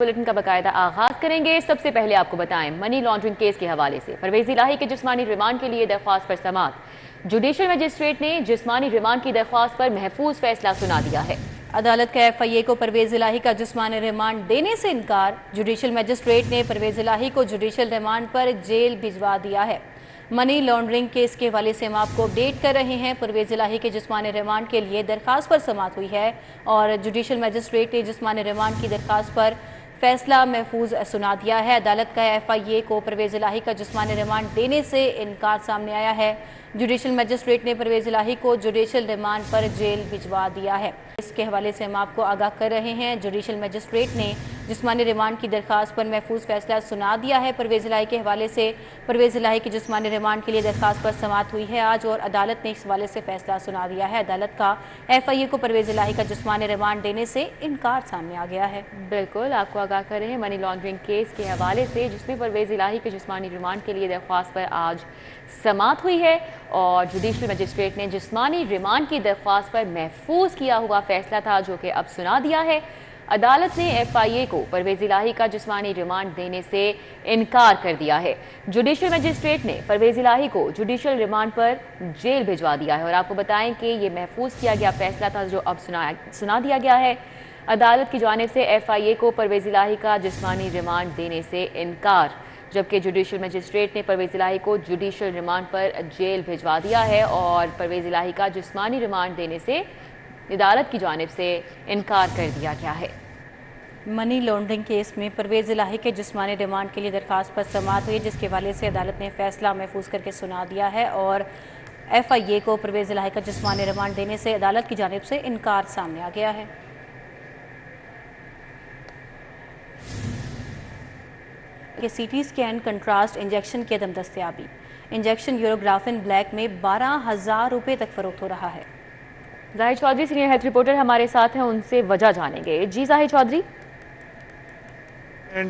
Bulletin का बाकायदा आगाज करेंगे। सबसे पहले आपको बताएं, मनी लॉन्ड्रिंग केस के हवाले से परवेज इलाही के जिस्मानी रिमांड के लिए दरख्वास्त पर समाअत। जुडिशल मजिस्ट्रेट ने जिस्मानी रिमांड की दरख्वास्त पर महफूज फैसला सुना दिया है। अदालत का FIA को परवेज इलाही का जिस्मानी रिमांड देने से इनकार। जुडिशल मजिस्ट्रेट ने परवेज इलाही को जुडिशल रिमांड पर जेल भिजवा दिया है। मनी लॉन्ड्रिंग केस के हवाले से हम आपको अपडेट कर रहे हैं। परवेज इलाही के जिस्मानी रिमांड के लिए दरख्वास्त पर समाअत हुई है और जुडिशल मजिस्ट्रेट ने जिस्मानी रिमांड की दरख्वास्त पर फैसला महफूज सुना दिया है। अदालत का FIA को परवेज इलाही का जिस्मानी रिमांड देने से इनकार सामने आया है। जुडिशल मजिस्ट्रेट ने परवेज इलाही को जुडिशल रिमांड पर जेल भिजवा दिया है। इसके हवाले से हम आपको आगाह कर रहे हैं। जुडिशल मजिस्ट्रेट ने जिस्मानी रिमांड की दरख्वास्त पर महफूज फैसला सुना दिया है। परवेज इलाही के हवाले से परवेज इलाही की जिस्मानी रिमांड के लिए दरख्वास्त पर समाअत हुई है आज और अदालत ने इस हवाले से फैसला सुना दिया है। अदालत का FIA को परवेज इलाही का जिस्मानी रिमांड देने से इनकार सामने आ गया है। बिल्कुल आपको आगाह कर रहे हैं मनी लॉन्ड्रिंग केस के हवाले से, जिसमें परवेज इलाही के जिस्मानी रिमांड के लिए दरख्वास्त पर आज समाअत हुई है और जुडिशल मजिस्ट्रेट ने जिस्मानी रिमांड की दरख्वास्त पर महफूज किया हुआ फैसला था जो कि अब सुना दिया है। अदालत ने FIA को परवेज इलाही का जिस्मानी रिमांड देने से इनकार कर दिया है। जुडिशल मजिस्ट्रेट ने परवेज इलाही को जुडिशल रिमांड पर जेल भिजवा दिया है और आपको बताएं कि ये महफूज किया गया फैसला था जो अब सुना दिया गया है। अदालत की जानिब से FIA को परवेज इलाही का जिस्मानी रिमांड देने से इनकार, जबकि जुडिशल मजिस्ट्रेट ने परवेज इलाही को जुडिशल रिमांड पर जेल भिजवा दिया है और परवेज इलाही का जिस्मानी रिमांड देने से अदालत की जानिब से इनकार कर दिया गया है। मनी लॉन्ड्रिंग केस में परवेज इलाही के जिस्मानी रिमांड के लिए दरख्वास्त पर समाअत हुई, जिसके हवाले से अदालत ने फैसला महफूज करके सुना दिया है और FIA को परवेज इलाही का जिस्मानी रिमांड देने से अदालत की जानिब से इनकार सामने आ गया है। CT स्कैन कंट्रास्ट इंजेक्शन की अदम दस्तयाबी। इंजेक्शन यूरोग्राफिन ब्लैक में 12,000 रुपये तक फरोख्त हो रहा है। Zahid Chaudhry senior health reporter हमारे साथ हैं, उनसे वजह जानेंगे। जी जाहिद चौधरी।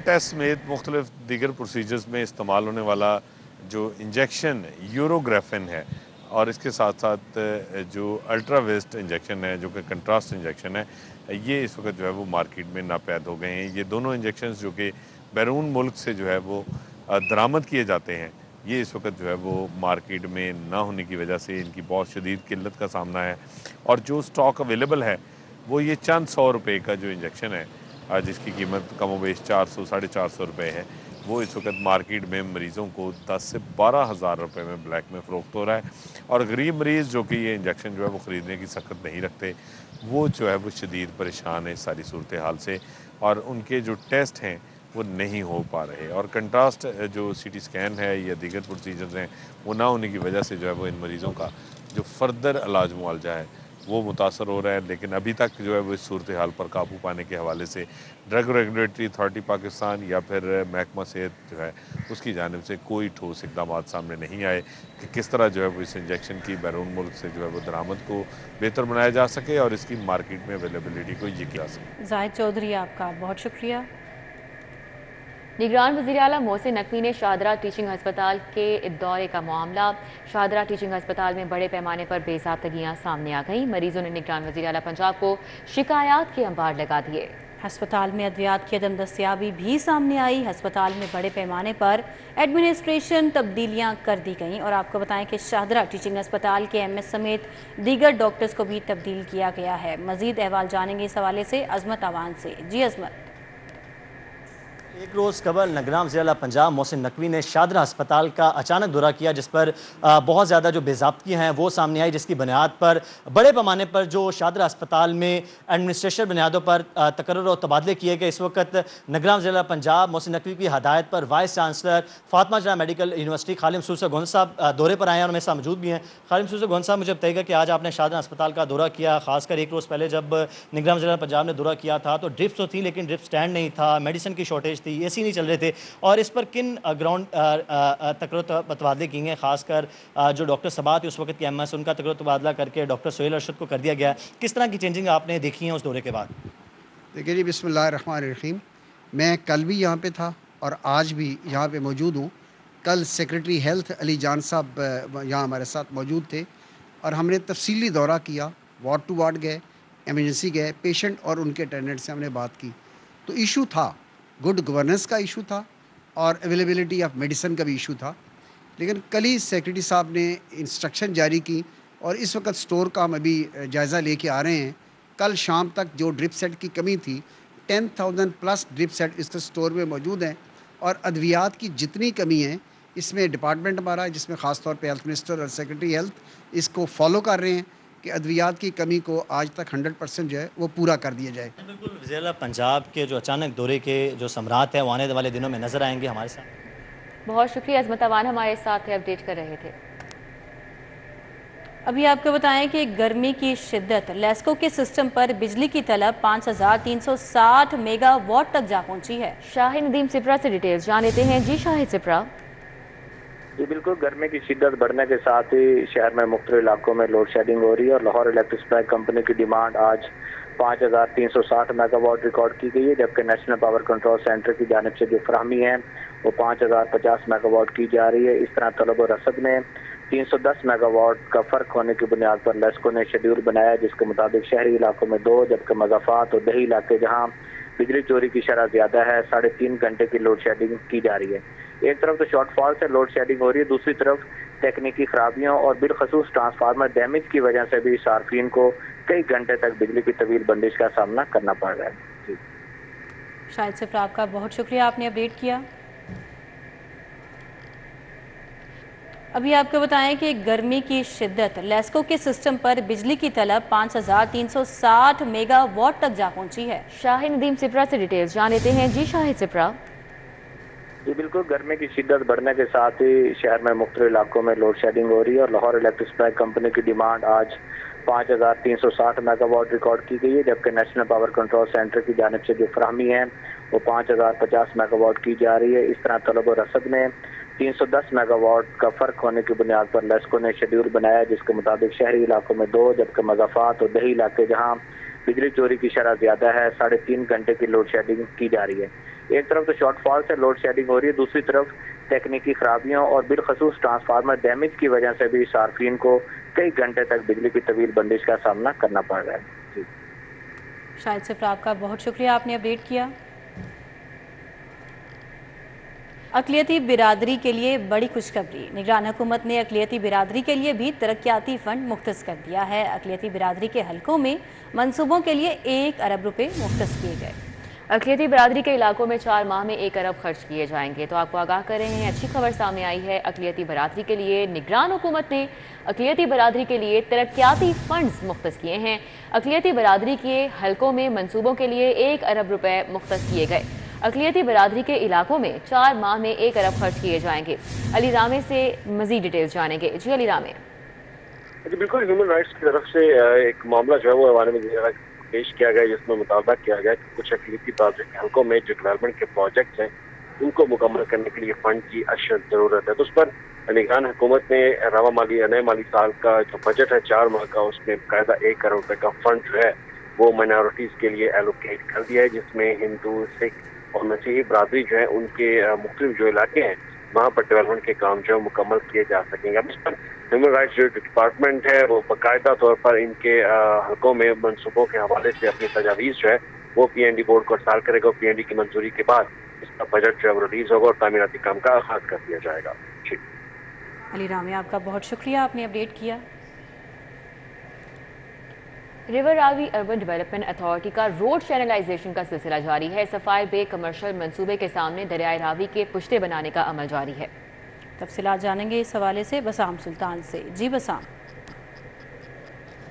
टेस्ट समेत मुख्तलिफ दीगर प्रोसीजर्स में इस्तेमाल होने वाला जो इंजेक्शन यूरोग्राफिन है और इसके साथ साथ जो अल्ट्रावेस्ट इंजेक्शन है जो कि कंट्रास्ट इंजेक्शन है, ये इस वक्त जो है वो मार्केट में नापैद हो गए हैं। ये दोनों इंजेक्शंस जो कि बैरून मुल्क से जो है वो दरामद किए जाते हैं, ये इस वक्त जो है वो मार्केट में ना होने की वजह से इनकी बहुत शदीद किल्लत का सामना है और जो स्टॉक अवेलेबल है वो ये चंद 100 रुपये का जो इंजेक्शन है जिसकी कीमत कमोबेश 400 साढ़े 400 रुपये है, वो इस वक्त मार्केट में मरीज़ों को 10 से 12 हज़ार रुपये में ब्लैक में फ़रोख्त हो रहा है और गरीब मरीज़ जो कि ये इंजेक्शन जो है वो ख़रीदने की सख्त नहीं रखते, वो जो है वो शदीद परेशान है इस सारी सूरत हाल से और उनके जो टेस्ट हैं वो नहीं हो पा रहे और कंट्रास्ट जो CT स्कैन है या दीगर प्रोसीजर्स हैं वो ना होने की वजह से जो है वो इन मरीज़ों का जो फर्दर इलाज मुआवजा है वो मुतासर हो रहा है। लेकिन अभी तक जो है वो इस सूरत हाल पर काबू पाने के हवाले से ड्रग रेगुलेटरी अथॉरिटी पाकिस्तान या फिर महकमा सेहत जो है उसकी जानिब से कोई ठोस इकदाम सामने नहीं आए कि किस तरह जो है वो इस इंजेक्शन की बैरून मुल्क से जो है वो दरामद को बेहतर बनाया जा सके और इसकी मार्केट में अवेलेबिलिटी को यकीन जा सके। जाहिद चौधरी आपका बहुत शुक्रिया। निगरान वज़ीर आला मोहसिन नकवी ने शाहदरा टीचिंग हस्पताल के दौरे का मामला। शाहदरा टीचिंग हस्पताल में बड़े पैमाने पर बेज़ाब्तगियां सामने आ गईं। मरीजों ने निगरान वज़ीर आला पंजाब को शिकायत के अंबार लगा दिए। हस्पताल में अद्वियात की अदम दस्तयाबी भी सामने आई। हस्पताल में बड़े पैमाने पर एडमिनिस्ट्रेशन तब्दीलियां कर दी गईं और आपको बताएं कि शाहदरा टीचिंग हस्पताल के MS समेत दीगर डॉक्टर्स को भी तब्दील किया गया है। मज़ीद अहवाल जानेंगे इस हवाले से अजमत आवान से। जी अजमत। एक रोज़ कबल निगरान वज़ीर आला पंजाब मोहसिन नकवी ने शाहदरा अस्पताल का अचानक दौरा किया जिस पर बहुत ज़्यादा जो बेज़ाब्तियाँ हैं वो सामने आई, जिसकी बुनियाद पर बड़े पैमाने पर जो शाहदरा अस्पताल में एडमिनिस्ट्रेशन बुनियादों पर तकर्रुर और तबादले किए गए। इस वक्त निगरान वज़ीर आला पंजाब मोहसिन नकवी की हदायत पर vice chancellor Fatima जनाह medical university Khalid Masood से गोंद साहब दौरे पर आए हैं और मेरे साथ मौजूद भी हैं। खालिद मसूद से गोंद साहब, मुझे बताइएगा कि आज आपने शाहदरा अस्पताल का दौरा किया, खासकर एक रोज़ पहले जब निगरान वज़ीर आला पंजाब ने दौरा किया था तो ड्रिप्स तो थी लेकिन ड्रिप स्टैंड नहीं था, मेडिसिन की शॉर्टेज थी, AC नहीं चल रहे थे और इस पर किन ग्राउंड तकर्रुर तबादले किए हैं, खासकर जो डॉक्टर सबा थे उस वक्त के MS उनका तकर्रुर तबादला करके डॉक्टर सोहेल अरशद को कर दिया गया। किस तरह की चेंजिंग आपने देखी हैं उस दौरे के बाद? देखिए जी, बिस्मिल्लाहिर्रहमानिर्रहीम। मैं कल भी यहाँ पे था और आज भी यहाँ पे मौजूद हूँ। कल सेक्रेटरी हेल्थ अली जान साहब यहाँ हमारे साथ मौजूद थे और हमने तफसीली दौरा किया, वार्ड टू वार्ड गए, एमरजेंसी गए, पेशेंट और उनके अटेंडेंट से हमने बात की। तो इशू था गुड गवर्नेंस का इशू था और अवेलेबिलिटी ऑफ मेडिसिन का भी इशू था। लेकिन कल ही सेक्रेटरी साहब ने इंस्ट्रक्शन जारी की और इस वक्त स्टोर का हम अभी जायज़ा लेके आ रहे हैं। कल शाम तक जो ड्रिप सेट की कमी थी 10,000 प्लस ड्रिप सेट इस स्टोर में मौजूद हैं और अद्वियात की जितनी कमी है इसमें डिपार्टमेंट हमारा, जिसमें ख़ास तौर पे हेल्थ मिनिस्टर और सेक्रेटरी हेल्थ इसको फॉलो कर रहे हैं कि अद्वियात की कमी को आज तक 100% जो है वो पूरा कर दिया जाए। बिल्कुल, ज़िला पंजाब के जो अचानक दौरे के जो सम्राट हैं वो आने वाले दिनों में नज़र आएंगे हमारे साथ। बहुत शुक्रिया, अजमत अवान हमारे साथ थे, अपडेट कर रहे थे। अभी आपको बताएं कि गर्मी की शिद्दत, लेस्को के सिस्टम पर बिजली की तलब 5360 मेगावाट तक जा पहुंची है। शाहिद नदीम सिप्रा से डिटेल्स जान लेते हैं। जी शाहिद सिप्रा। जी बिल्कुल, गर्मी की शिद्दत बढ़ने के साथ ही शहर में मुख्तलिफ इलाकों में लोड शेडिंग हो रही है और लाहौर इलेक्ट्रिक सप्लाई कंपनी की डिमांड आज 5360 मेगावाट रिकॉर्ड की गई है, जबकि नेशनल पावर कंट्रोल सेंटर की जानिब से जो फराहमी है वो 5050 मेगावाट की जा रही है। इस तरह तलब और रसद में 310 मेगावाट का फ़र्क होने की बुनियाद पर लेस्को ने शेड्यूल बनाया, जिसके मुताबिक शहरी इलाकों में 2 जबकि मज़ाफ़ात और दही इलाके जहाँ बिजली चोरी की शरह ज़्यादा है 3.5 घंटे की लोड शेडिंग की जा रही है। एक तरफ तो शॉर्टफॉल से लोड शेडिंग हो रही है, दूसरी तरफ तकनीकी खराबियों और बिलखसूस ट्रांसफार्मर डैमेज की वजह से भी सार्फिन को कई घंटे तक बिजली की तवील बंदिश का सामना करना पड़ रहा है। शाहिद सिप्रा, आपका बहुत शुक्रिया, आपने अपडेट किया। अभी आपको बताएं कि गर्मी की शिद्दत, लेस्को के सिस्टम पर बिजली की तलब 5360 मेगावाट तक जा पहुंची है। शाहिद नदीम सिप्रा से डिटेल्स जान लेते हैं। जी शाहिद सिप्रा। जी बिल्कुल, गर्मी की शिद्दत बढ़ने के साथ ही शहर में मुख्तलिफ इलाकों में लोड शेडिंग हो रही है और लाहौर इलेक्ट्रिक सप्लाई कंपनी की डिमांड आज 5360 मेगावाट रिकॉर्ड की गई है, जबकि नेशनल पावर कंट्रोल सेंटर की जानिब से जो फराहमी है वो 5050 मेगावाट की जा रही है। इस तरह तलब और रसद में 310 मेगावाट का फ़र्क होने की बुनियाद पर लेस्को ने शेड्यूल बनाया, जिसके मुताबिक शहरी इलाकों में 2 जबकि मज़ाफ़ात और दही इलाके जहाँ बिजली चोरी की शरह ज़्यादा है 3.5 घंटे की लोड शेडिंग की जा रही है। एक तरफ तो शॉर्टफॉल से लोड शेडिंग हो रही है, दूसरी तरफ तकनीकी खराबियों और बिलखसूस ट्रांसफार्मर डैमेज की वजह से भी सार्फिन को कई घंटे तक बिजली की तवील बंदिश का सामना करना पड़ रहा है। शाहिद सिप्रा, आपका बहुत शुक्रिया, आपने अपडेट किया। अक़लियती बिरादरी के लिए बड़ी खुशखबरी, निगरान हुकूमत ने अक़लियती बिरादरी के लिए भी तरक्याती फ़ंड मुख्तस कर दिया है। अक़लियती बिरादरी के हलकों में मनसूबों के लिए 1 अरब रुपये मुख्तस किए गए। अक़लियती बिरादरी के इलाकों में 4 माह में 1 अरब खर्च किए जाएंगे। तो आपको आगाह कर रहे हैं, अच्छी खबर सामने आई है। अक़लियती बिरादरी के लिए निगरान हुकूमत ने अक़लियती बिरादरी के लिए तरक्याती फंड्स मुख्तस किए हैं। अक़लियती बिरादरी के हलकों में मनसूबों के लिए 1 अरब रुपये मुख्तस किए गए। अक़लियती बिरादरी के इलाकों में 4 माह में 1 अरब खर्च किए जाएंगे। अली रामे से मज़ीद डिटेल्स जानेंगे। जी अली रामे। जी बिल्कुल, ह्यूमन राइट्स की तरफ से एक मामला जो है वो हमारे में पेश किया गया, जिसमें मुतालबा किया गया कि कुछ अक़लियती बिरादरी के हलकों में जो डेवलपमेंट के प्रोजेक्ट्स हैं उनको मुकम्मल करने के लिए फंड की अशद ज़रूरत है। तो उस पर निगरान हुकूमत ने रवा माली नए माली साल का जो बजट है 4 माह का, उसमें बाकायदा 1 करोड़ रुपये का फंड जो है वो माइनॉरिटीज़ के लिए एलोकेट कर दिया है, जिसमें हिंदू, सिख और मसीही बरादरी जो है उनके मुख्तलिफ जो इलाके हैं वहाँ पर डेवलपमेंट के काम जो है मुकम्मल किए जा सकेंगे। अब इस पर ह्यूमन राइट्स जो डिपार्टमेंट है वो बाकायदा तौर पर इनके हलकों में मनसूबों के हवाले से अपनी तजावीज़ जो है वो PND बोर्ड को अर्साल करेगा और PND की मंजूरी के बाद इसका बजट जो है वो रिलीज़ होगा और तामीराती काम का आगाज़ कर दिया जाएगा। जी अली रामे, आपका बहुत शुक्रिया, आपने अपडेट किया। River Ravi urban development authority का रोड चैनलाइजेशन का सिलसिला जारी है। सफायर बे कमर्शियल मंसूबे के सामने दरियाए रावी के पुश्ते बनाने का अमल जारी है। तफसीलात जानेंगे इस हवाले से बसाम सुल्तान से। जी बसाम।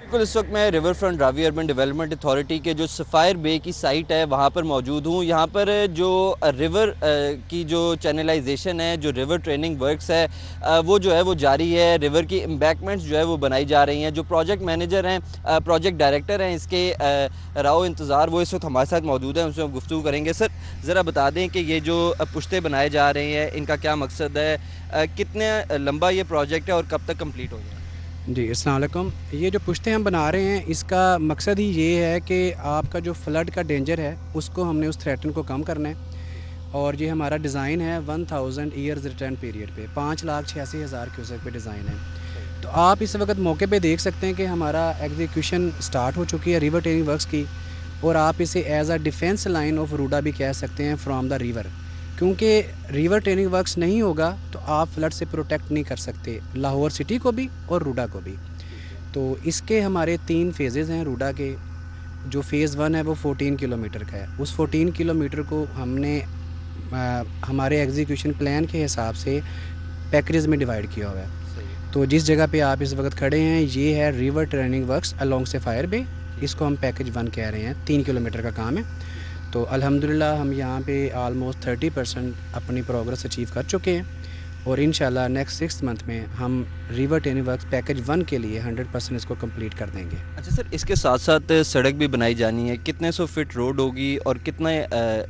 बिल्कुल, इस वक्त मैं river front Ravi urban development authority के जो सफ़ायर बे की साइट है वहाँ पर मौजूद हूँ। यहाँ पर जो रिवर की जो चैनलाइजेशन है, जो रिवर ट्रेनिंग वर्क्स है वो जो है वो जारी है। रिवर की एम्बैंकमेंट्स जो है वो बनाई जा रही हैं। जो प्रोजेक्ट मैनेजर हैं, प्रोजेक्ट डायरेक्टर हैं इसके राव इंतज़ार, वो इस वक्त हमारे साथ मौजूद हैं, उनसे हम गुफ्तगू करेंगे। सर ज़रा बता दें कि ये जो पुश्ते बनाए जा रहे हैं इनका क्या मकसद है, कितने लंबा ये प्रोजेक्ट है और कब तक कम्प्लीट हो जाएगा? जी अस्सलाम वालेकुम। ये जो पुश्ते हम बना रहे हैं इसका मकसद ही ये है कि आपका जो फ्लड का डेंजर है उसको हमने उस थ्रेटन को कम करना है। और ये हमारा डिज़ाइन है 1000 ईयर्स रिटर्न पीरियड पे, 5,86,000 क्यूसेक पे डिज़ाइन है। तो आप इस वक्त मौके पे देख सकते हैं कि हमारा एग्जीक्यूशन स्टार्ट हो चुकी है रिवर ट्रेनिंग वर्क्स की। اور آپ اسے as a defence line of روڈا بھی کہہ سکتے ہیں فرام دا ریور، کیونکہ ریور ٹریننگ ورکس نہیں ہوگا تو آپ فلڈ سے پروٹیکٹ نہیں کر سکتے لاہور سٹی کو بھی اور روڈا کو بھی۔ تو اس کے ہمارے 3 فیزز ہیں روڈا کے۔ جو فیز 1 ہے وہ 14 کلومیٹر کا ہے، اس 14 کلومیٹر کو ہم نے ہمارے ایگزیکیوشن پلان کے حساب سے پیکیجز میں ڈیوائیڈ کیا ہوا ہے۔ تو جس جگہ پہ آپ اس وقت کھڑے ہیں یہ ہے river training works along sapphire بے، اس کو ہم پیکیج 1 کہہ رہے ہیں، 3 کلومیٹر کا کام ہے۔ تو الحمدللہ ہم یہاں پہ آلموسٹ 30% اپنی پروگرس اچیو کر چکے ہیں، اور انشاءاللہ نیکسٹ 6 منتھ میں ہم ریور ٹریننگ ورکس پیکیج 1 کے لیے 100% اس کو کمپلیٹ کر دیں گے۔ اچھا سر، اس کے ساتھ ساتھ سڑک بھی بنائی جانی ہے، کتنے 100 فٹ روڈ ہوگی اور کتنے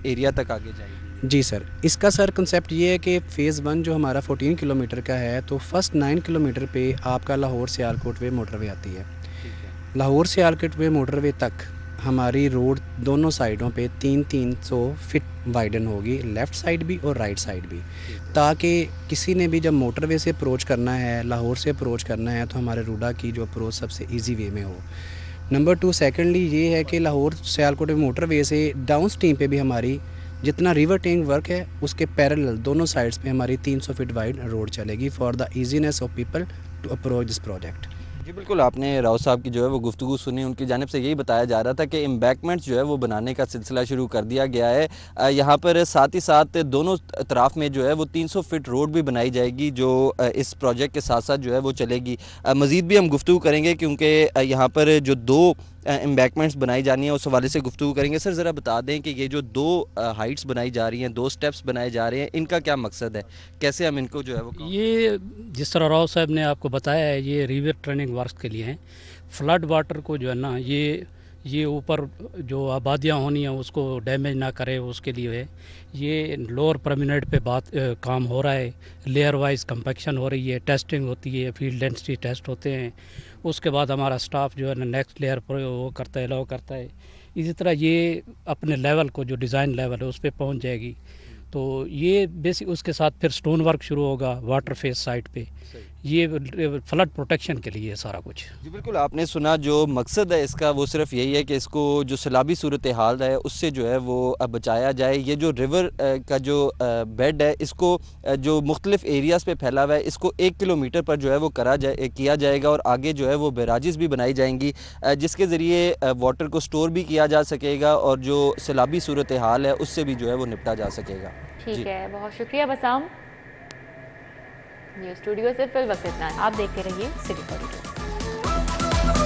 ایریا تک آگے جائے گی؟ جی سر، اس کا سر کنسیپٹ یہ ہے کہ فیز 1 جو ہمارا 14 کلومیٹر کا ہے، تو فرسٹ 9 کلومیٹر پہ آپ کا لاہور سیالکوٹ وے موٹر وے آتی ہے۔ لاہور سیالکوٹ وے موٹر وے تک ہماری روڈ دونوں سائڈوں پہ 300 فٹ وائڈن ہوگی، لیفٹ سائڈ بھی اور رائٹ سائڈ بھی، تاکہ کسی نے بھی جب موٹر وے سے اپروچ کرنا ہے، لاہور سے اپروچ کرنا ہے، تو ہمارے روڈا کی جو اپروچ سب سے ایزی وے میں ہو۔ نمبر 2 سیکنڈلی یہ ہے کہ لاہور سیالکوٹ وے موٹر وے سے ڈاؤن سٹریم پہ بھی ہماری جتنا ریور ٹینک ورک ہے اس کے پیرلل دونوں سائڈز پہ ہماری 300 فٹ وائڈ روڈ چلے گی for the easiness of people to approach this project. جی بالکل، آپ نے راؤ صاحب کی جو ہے وہ گفتگو سنی، ان کی جانب سے یہی بتایا جا رہا تھا کہ امبیکمنٹ جو ہے وہ بنانے کا سلسلہ شروع کر دیا گیا ہے۔ یہاں پر ساتھ ہی ساتھ دونوں اطراف میں جو ہے وہ 300 فٹ روڈ بھی بنائی جائے گی جو اس پروجیکٹ کے ساتھ ساتھ جو ہے وہ چلے گی۔ مزید بھی ہم گفتگو کریں گے کیونکہ یہاں پر جو 2 امبیکمنٹس بنائی جانی ہیں اس حوالے سے گفتگو کریں گے۔ سر ذرا بتا دیں کہ یہ جو 2 ہائٹس بنائی جا رہی ہیں، 2 سٹیپس بنائے جا رہے ہیں، ان کا کیا مقصد ہے، کیسے ہم ان کو جو ہے وہ یہ جس طرح راؤ صاحب نے آپ کو بتایا ہے، یہ ریور ٹریننگ ورکس کے لیے ہیں۔ فلڈ واٹر کو جو ہے نا یہ اوپر جو آبادیاں ہونی ہیں اس کو ڈیمیج نہ کرے، اس کے لیے ہے۔ یہ لوور پرمینٹ پہ کام ہو رہا ہے، لیئر وائز کمپیکشن ہو رہی ہے، ٹیسٹنگ ہوتی ہے، فیلڈ ڈینسٹی ٹیسٹ ہوتے ہیں، اس کے بعد ہمارا سٹاف جو ہے نا نیکسٹ لیئر پر وہ کرتا ہے، الاؤ کرتا ہے۔ اسی طرح یہ اپنے لیول کو جو ڈیزائن لیول ہے اس پہ پہنچ جائے گی۔ تو یہ بیسک اس کے ساتھ پھر سٹون ورک شروع ہوگا واٹر فیس سائٹ پہ، یہ فلڈ پروٹیکشن کے لیے سارا کچھ۔ جی بالکل، آپ نے سنا جو مقصد ہے اس کا وہ صرف یہی ہے کہ اس کو جو سیلابی صورتحال ہے اس سے جو ہے وہ بچایا جائے۔ یہ جو ریور کا جو بیڈ ہے اس کو جو مختلف ایریاز پہ پھیلا ہوا ہے اس کو 1 کلومیٹر پر جو ہے وہ کیا جائے گا، اور آگے جو ہے وہ بیراجز بھی بنائی جائیں گی جس کے ذریعے واٹر کو سٹور بھی کیا جا سکے گا اور جو سیلابی صورتحال ہے اس سے بھی جو ہے وہ نپٹا جا سکے گا۔ ٹھیک ہے، بہت شکریہ بسام۔ نیوز اسٹوڈیو سے فی الوقت اتنا ہے، آپ دیکھتے رہیے سٹی کوریڈور۔